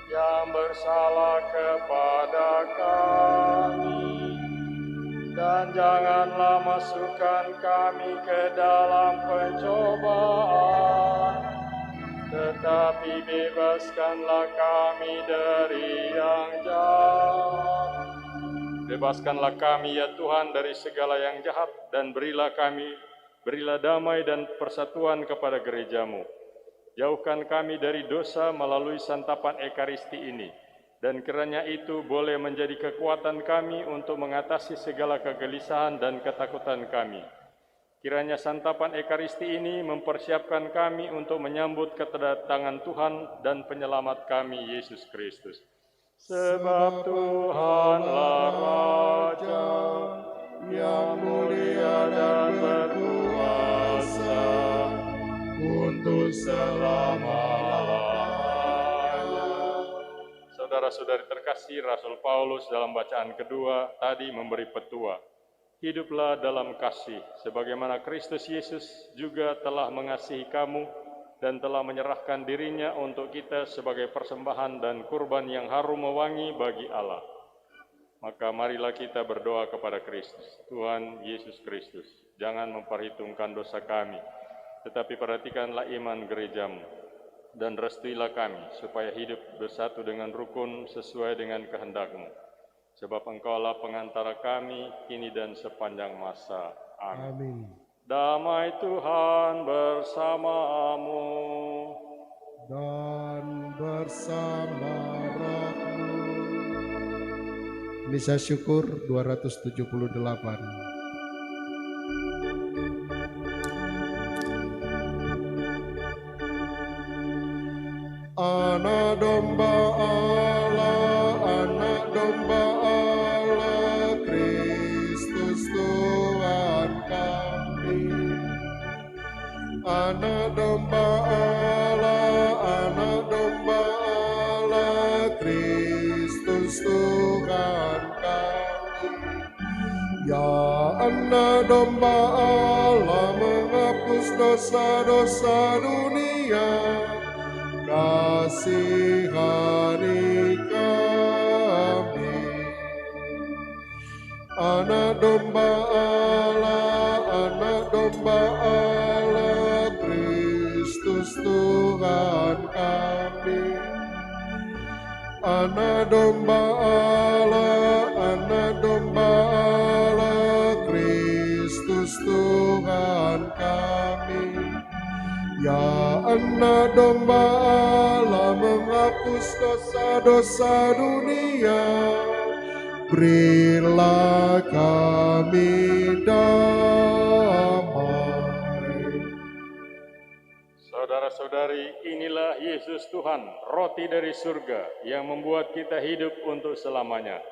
yang bersalah kepada kami. Dan janganlah masukkan kami ke dalam pencobaan, tetapi bebaskanlah kami dari yang jahat. Bebaskanlah kami ya Tuhan dari segala yang jahat, dan berilah damai dan persatuan kepada gereja-Mu. Jauhkan kami dari dosa melalui santapan Ekaristi ini, dan kiranya itu boleh menjadi kekuatan kami untuk mengatasi segala kegelisahan dan ketakutan kami. Kiranya santapan Ekaristi ini mempersiapkan kami untuk menyambut kedatangan Tuhan dan penyelamat kami, Yesus Kristus. Sebab Tuhanlah Raja yang mulia dan berkuasa untuk selama-lamanya. Saudara-saudari terkasih, Rasul Paulus dalam bacaan kedua tadi memberi petua. Hiduplah dalam kasih, sebagaimana Kristus Yesus juga telah mengasihi kamu dan telah menyerahkan dirinya untuk kita sebagai persembahan dan kurban yang harum mewangi bagi Allah. Maka marilah kita berdoa kepada Kristus. Tuhan Yesus Kristus, jangan memperhitungkan dosa kami, tetapi perhatikanlah iman gereja-Mu, dan restuilah kami supaya hidup bersatu dengan rukun sesuai dengan kehendak-Mu. Sebab Engkaulah pengantara kami kini dan sepanjang masa. Amin. Amin. Damai Tuhan bersamamu. Dan bersama rohmu. Misa syukur 278. Anak domba Allah, anak domba Allah, Kristus Tuhan kami. Anak domba Allah, anak domba Allah, Kristus Tuhan kami. Ya anak domba Allah, menghapus dosa-dosa dunia, kasihani kami. Anak domba Allah, anak domba Allah, Kristus Tuhan kami. Anak domba Allah, anak domba Allah, Kristus Tuhan Tuhan kami. Ya Anak Domba Allah menghapus dosa-dosa dunia, berilah kami damai. Saudara-saudari, inilah Yesus Tuhan, roti dari surga yang membuat kita hidup untuk selamanya.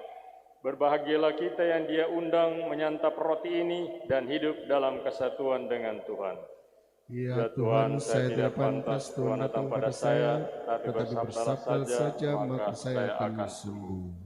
Berbahagialah kita yang Dia undang menyantap roti ini dan hidup dalam kesatuan dengan Tuhan. Ya Tuhan, saya tidak pantas Tuhan datang pada saya, tapi bersabdalah saja maka saya akan sembuh.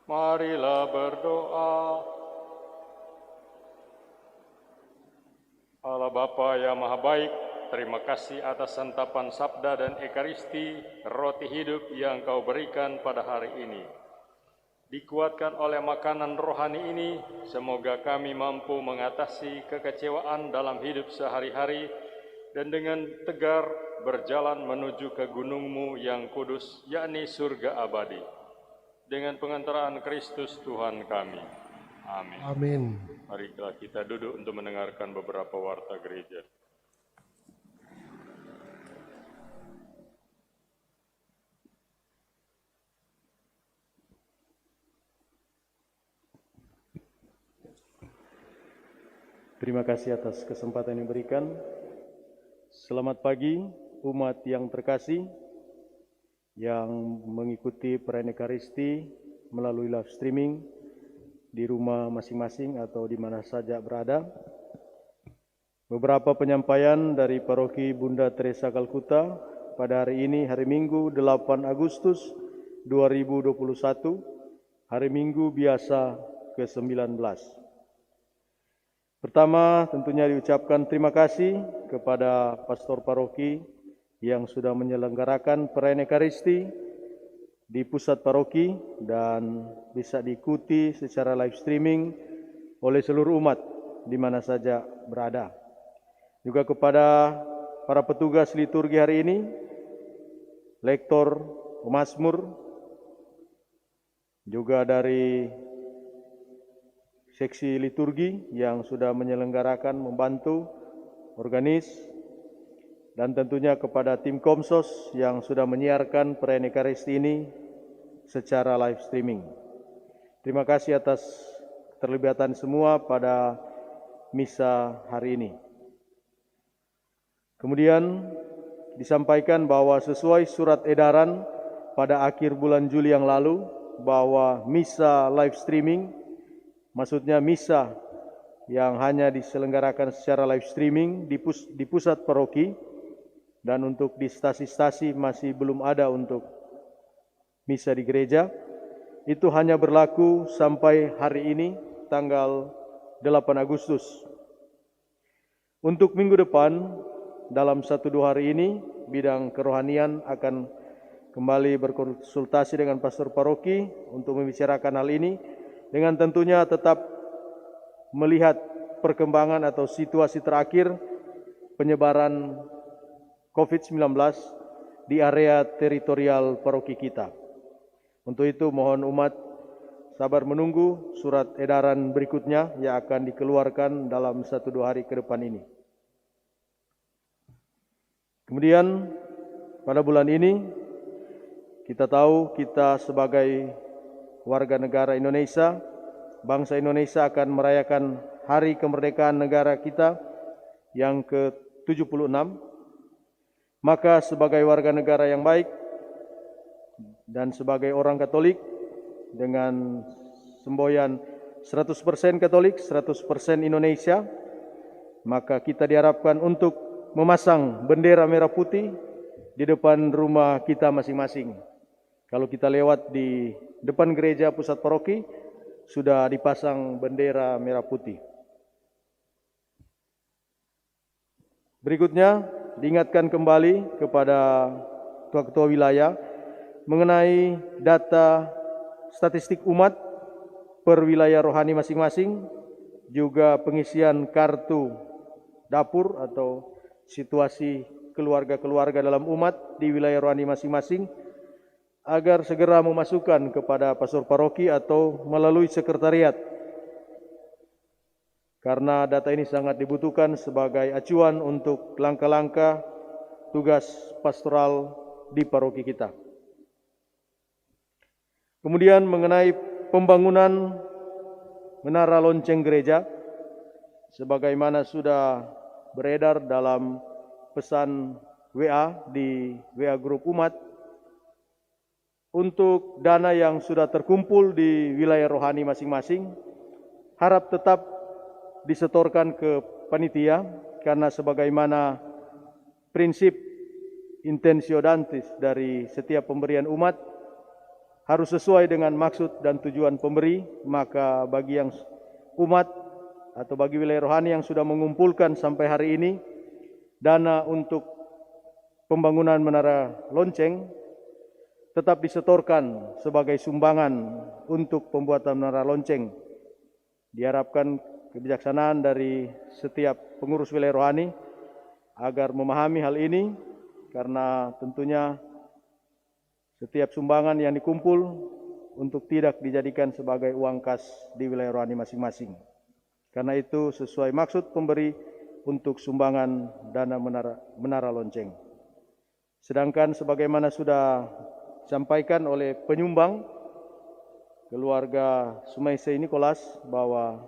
Marilah berdoa. Allah Bapa yang Maha Baik, terima kasih atas santapan sabda dan ekaristi, roti hidup yang Kau berikan pada hari ini. Dikuatkan oleh makanan rohani ini, semoga kami mampu mengatasi kekecewaan dalam hidup sehari-hari dan dengan tegar berjalan menuju ke gunung-Mu yang kudus, yakni surga abadi. Dengan pengantaraan Kristus Tuhan kami. Amin. Amin. Marilah kita duduk untuk mendengarkan beberapa warta gereja. Terima kasih atas kesempatan yang diberikan. Selamat pagi umat yang terkasih yang mengikuti perayaan Ekaristi melalui live streaming di rumah masing-masing atau di mana saja berada. Beberapa penyampaian dari Paroki Bunda Teresa Kalkuta pada hari ini, hari Minggu 8 Agustus 2021, hari Minggu biasa ke-19. Pertama, tentunya diucapkan terima kasih kepada pastor paroki yang sudah menyelenggarakan perayaan Ekaristi di pusat paroki dan bisa diikuti secara live streaming oleh seluruh umat di mana saja berada. Juga kepada para petugas liturgi hari ini, lektor, pemazmur, juga dari seksi liturgi yang sudah menyelenggarakan, membantu, organis, dan tentunya kepada tim Komsos yang sudah menyiarkan perayaan Ekaristi ini secara live streaming. Terima kasih atas keterlibatan semua pada misa hari ini. Kemudian disampaikan bahwa sesuai surat edaran pada akhir bulan Juli yang lalu, bahwa misa live streaming, maksudnya misa yang hanya diselenggarakan secara live streaming di pusat paroki, dan untuk di stasi-stasi masih belum ada untuk misa di gereja, itu hanya berlaku sampai hari ini, tanggal 8 Agustus. Untuk minggu depan, dalam 1-2 hari ini, bidang kerohanian akan kembali berkonsultasi dengan pastor paroki untuk membicarakan hal ini, dengan tentunya tetap melihat perkembangan atau situasi terakhir penyebaran COVID-19 di area teritorial paroki kita. Untuk itu mohon umat sabar menunggu surat edaran berikutnya yang akan dikeluarkan dalam 1-2 hari ke depan ini. Kemudian pada bulan ini kita tahu kita sebagai warga negara Indonesia, bangsa Indonesia akan merayakan hari kemerdekaan negara kita yang ke-76. Maka sebagai warga negara yang baik dan sebagai orang Katolik dengan semboyan 100% Katolik, 100% Indonesia, maka kita diharapkan untuk memasang bendera merah putih di depan rumah kita masing-masing. Kalau kita lewat di depan gereja pusat paroki, sudah dipasang bendera merah putih. Berikutnya, diingatkan kembali kepada ketua-ketua wilayah mengenai data statistik umat per wilayah rohani masing-masing, juga pengisian kartu dapur atau situasi keluarga-keluarga dalam umat di wilayah rohani masing-masing, agar segera memasukkan kepada pastor paroki atau melalui sekretariat. Karena data ini sangat dibutuhkan sebagai acuan untuk langkah-langkah tugas pastoral di paroki kita. Kemudian mengenai pembangunan menara lonceng gereja, sebagaimana sudah beredar dalam pesan WA di WA grup umat, untuk dana yang sudah terkumpul di wilayah rohani masing-masing, harap tetap disetorkan ke panitia, karena sebagaimana prinsip intensio dantis dari setiap pemberian umat harus sesuai dengan maksud dan tujuan pemberi. Maka bagi yang umat atau bagi wilayah rohani yang sudah mengumpulkan sampai hari ini dana untuk pembangunan menara lonceng, tetap disetorkan sebagai sumbangan untuk pembuatan menara lonceng. Diharapkan kebijaksanaan dari setiap pengurus wilayah rohani agar memahami hal ini, karena tentunya setiap sumbangan yang dikumpul untuk tidak dijadikan sebagai uang kas di wilayah rohani masing-masing. Karena itu sesuai maksud pemberi untuk sumbangan dana menara lonceng. Sedangkan sebagaimana sudah disampaikan oleh penyumbang keluarga Sumaisei Nicholas, bahwa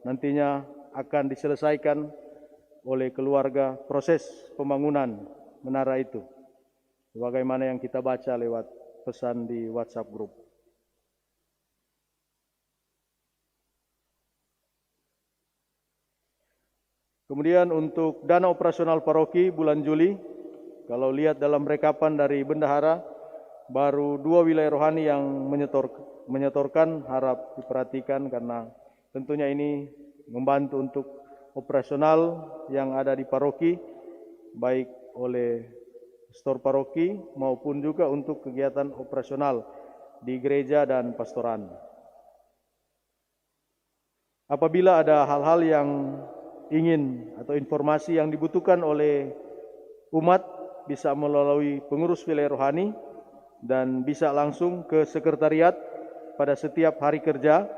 nantinya akan diselesaikan oleh keluarga proses pembangunan menara itu, sebagaimana yang kita baca lewat pesan di WhatsApp grup. Kemudian untuk dana operasional paroki bulan Juli, Kalau lihat dalam rekapan dari bendahara, baru 2 wilayah rohani yang menyetorkan, harap diperhatikan karena tentunya ini membantu untuk operasional yang ada di paroki, baik oleh pastor paroki maupun juga untuk kegiatan operasional di gereja dan pastoran. Apabila ada hal-hal yang ingin atau informasi yang dibutuhkan oleh umat, bisa melalui pengurus wilayah rohani dan bisa langsung ke sekretariat pada setiap hari kerja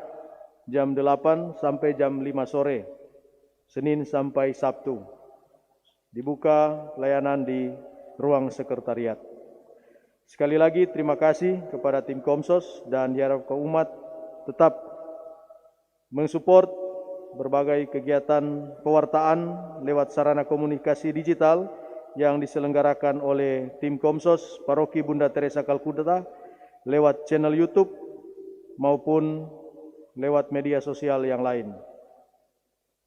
jam 8 sampai jam 5 sore, Senin sampai Sabtu. Dibuka pelayanan di ruang sekretariat. Sekali lagi terima kasih kepada tim Komsos dan diharapkan umat tetap mensupport berbagai kegiatan pewartaan lewat sarana komunikasi digital yang diselenggarakan oleh tim Komsos Paroki Bunda Teresa Kalkuta lewat channel YouTube maupun lewat media sosial yang lain.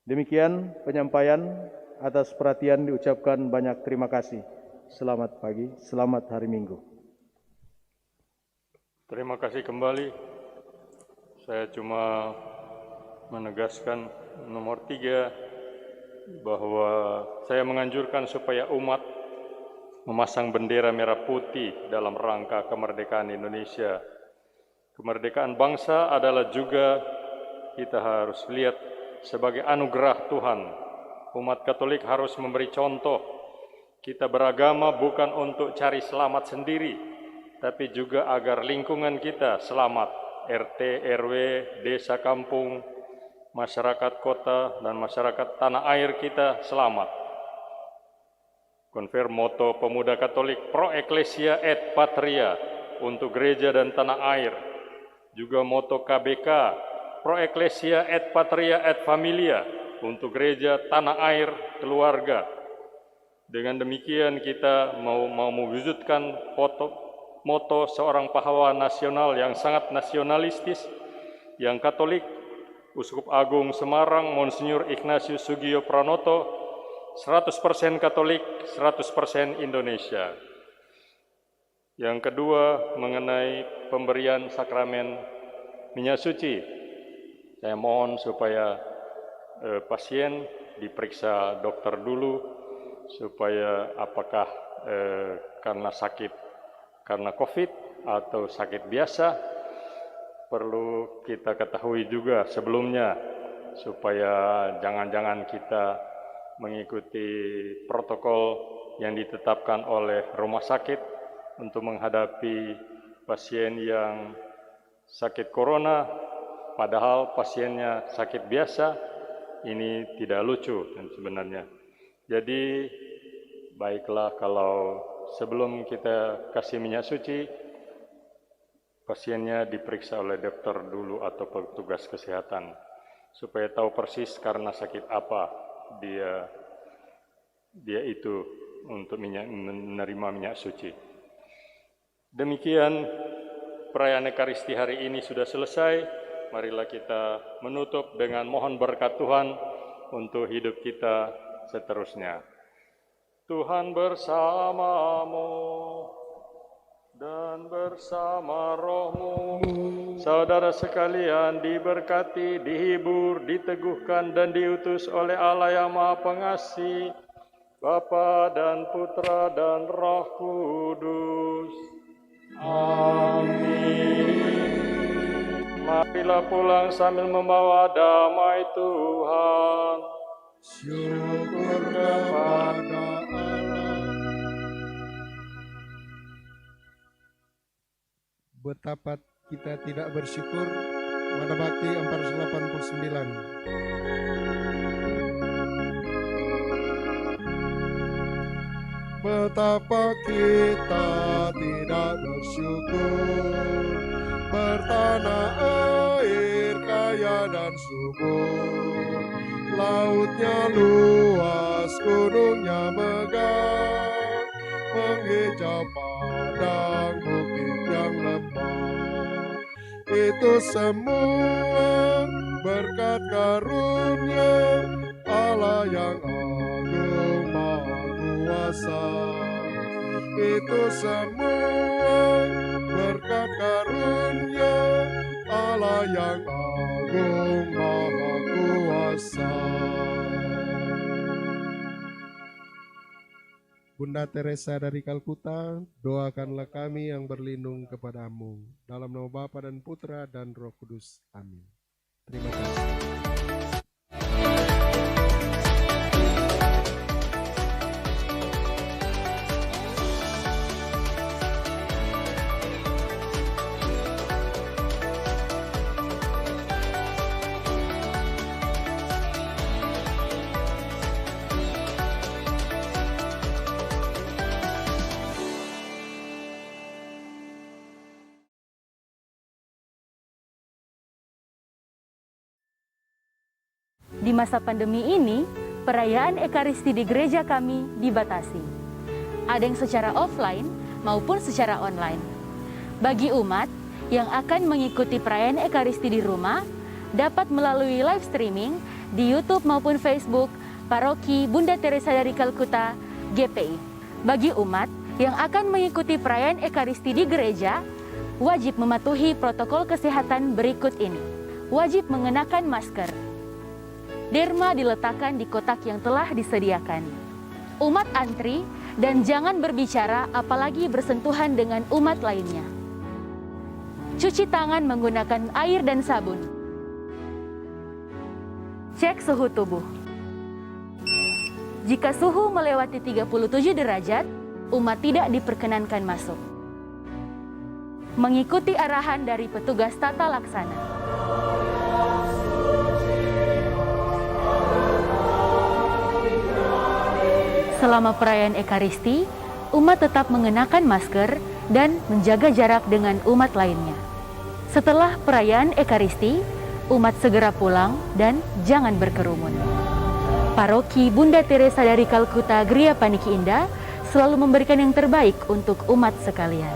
Demikian penyampaian, atas perhatian diucapkan banyak terima kasih. Selamat pagi, selamat hari Minggu. Terima kasih kembali. Saya cuma menegaskan nomor 3, bahwa saya menganjurkan supaya umat memasang bendera merah putih dalam rangka kemerdekaan Indonesia. Kemerdekaan bangsa adalah juga kita harus lihat sebagai anugerah Tuhan. Umat Katolik harus memberi contoh. Kita beragama bukan untuk cari selamat sendiri, tapi juga agar lingkungan kita selamat. RT, RW, desa, kampung, masyarakat kota dan masyarakat tanah air kita selamat. Konfirm moto Pemuda Katolik Pro Ecclesia et Patria untuk gereja dan tanah air. Juga moto KBK Pro Ecclesia et Patria et Familia untuk gereja, tanah air, keluarga. Dengan demikian kita mau mewujudkan moto seorang pahlawan nasional yang sangat nasionalistis, yang Katolik, Uskup Agung Semarang Monsinyur Ignatius Sugio Pranoto, 100% Katolik, 100% Indonesia. Yang kedua, mengenai pemberian sakramen minyak suci. Saya mohon supaya pasien diperiksa dokter dulu, supaya apakah karena sakit karena COVID atau sakit biasa. Perlu kita ketahui juga sebelumnya, supaya jangan-jangan kita mengikuti protokol yang ditetapkan oleh rumah sakit untuk menghadapi pasien yang sakit corona, padahal pasiennya sakit biasa. Ini tidak lucu dan sebenarnya. Jadi baiklah kalau sebelum kita kasih minyak suci, pasiennya diperiksa oleh dokter dulu atau petugas kesehatan supaya tahu persis karena sakit apa dia itu untuk menerima minyak suci. Demikian perayaan Ekaristi hari ini sudah selesai. Marilah kita menutup dengan mohon berkat Tuhan untuk hidup kita seterusnya. Tuhan bersamamu dan bersama rohmu. Saudara sekalian diberkati, dihibur, diteguhkan dan diutus oleh Allah yang Maha Pengasih, Bapa dan Putra dan Roh Kudus. Amin. Marilah pulang sambil membawa damai Tuhan. Syukur kepada Allah. Betapa kita tidak bersyukur. Mada Bakti 489. Betapa kita tidak bersyukur, bertanah air kaya dan subur, lautnya luas, gunungnya megah, menghijau padang bukit yang lemah. Itu semua berkat karunia Allah yang agung maha kuasa. itu semua berkat karunia Allah yang agung maha kuasa. Bunda Teresa dari Kalkuta, doakanlah kami yang berlindung kepadamu. Dalam nama Bapa dan Putra dan Roh Kudus. Amin. Terima kasih. Di masa pandemi ini, perayaan Ekaristi di gereja kami dibatasi. Ada yang secara offline maupun secara online. Bagi umat yang akan mengikuti perayaan Ekaristi di rumah, dapat melalui live streaming di YouTube maupun Facebook Paroki Bunda Teresa dari Kalkuta, GPI. Bagi umat yang akan mengikuti perayaan Ekaristi di gereja, wajib mematuhi protokol kesehatan berikut ini. Wajib mengenakan masker. Derma diletakkan di kotak yang telah disediakan. Umat antri dan jangan berbicara apalagi bersentuhan dengan umat lainnya. Cuci tangan menggunakan air dan sabun. Cek suhu tubuh. Jika suhu melewati 37 derajat, umat tidak diperkenankan masuk. Mengikuti arahan dari petugas tata laksana. Selama perayaan Ekaristi, umat tetap mengenakan masker dan menjaga jarak dengan umat lainnya. Setelah perayaan Ekaristi, umat segera pulang dan jangan berkerumun. Paroki Bunda Teresa dari Kalkuta Gria Paniki Indah selalu memberikan yang terbaik untuk umat sekalian.